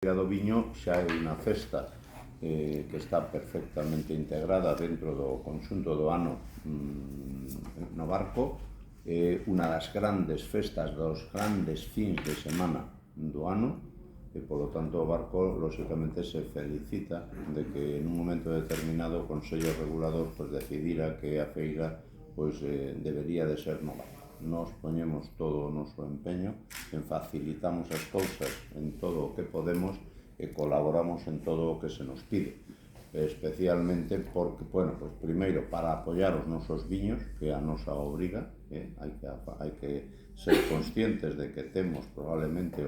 A do viño xa é unha festa que está perfectamente integrada dentro do conxunto do ano no Barco. É unha das grandes festas, dos grandes fins de semana do ano, e polo tanto o Barco lóxicamente se felicita de que en un momento determinado o Consello Regulador decidira que a feira debería de ser no Barco. Nos poñemos todo o noso empeño en facilitamos as cousas en todo o que podemos e colaboramos en todo o que se nos pide, especialmente porque, primeiro, para apoiar os nosos viños, que é a nosa obriga, hai que ser conscientes de que temos probablemente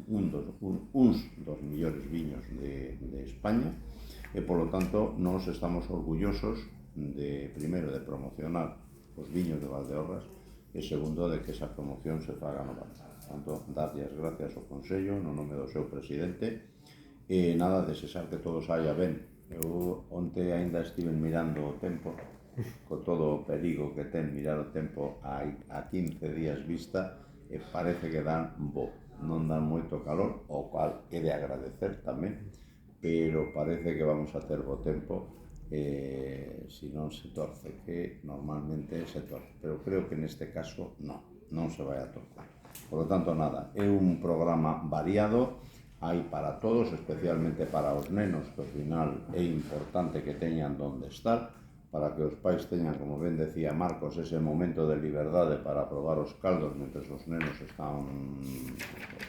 uns dos millores viños de España, e polo tanto nos estamos orgullosos primeiro de promocionar os viños de Valdeorras e segundo de que esa promoción se faga no Barco. Tanto, darlle as gracias ao Consello no nome do seu presidente e nada, desexar que todo saia ben. Eu onte ainda estive mirando o tempo, co todo o perigo que ten mirar o tempo a 15 días vista, e parece que dan bo, non dan moito calor, o cual é de agradecer tamén, pero parece que vamos a ter bo tempo, se non se torce, que normalmente se torce, pero creo que neste caso non se vai a torcer. Por lo tanto, nada, é un programa variado, hai para todos, especialmente para os nenos, que ao final é importante que teñan donde estar, para que os pais teñan, como ben decía Marcos, ese momento de liberdade para probar os caldos mentre os nenos están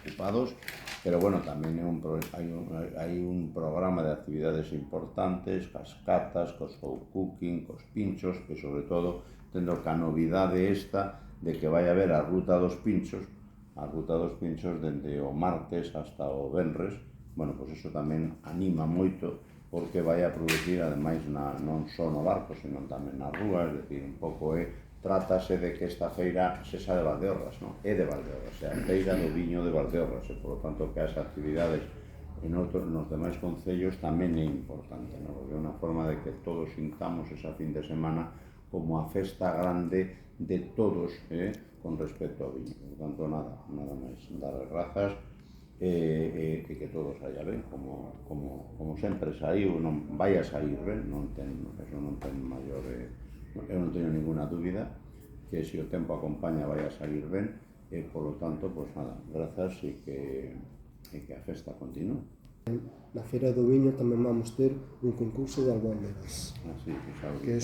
ocupados. Pero, tamén hai un programa de actividades importantes, cas catas, cos food cooking, cos pinchos, que sobre todo tendo a novidade esta de que vai haber a ruta dos pinchos dende o martes hasta o venres. Iso tamén anima moito, porque vai a producir, ademais, non só no Barco, senón tamén nas rúas, é dicir, un pouco trátase de que esta feira sexa de Valdeorras, é de Valdeorras, é a feira do viño de Valdeorras, e, por lo tanto, que as actividades nos demais concellos tamén é importante, porque é unha forma de que todos sintamos esa fin de semana como a festa grande de todos, con respecto ao viño. Por tanto, nada máis, dar as grazas e que todo saia ben, como sempre saiu, non vai a sair ben, eso non ten maior, eu non teño ninguna dúbida que se o tempo acompaña vai a sair ben, e polo tanto, nada, grazas e que a festa continúe. Na Feira do Viño tamén vamos ter un concurso de albóndigas. Así, que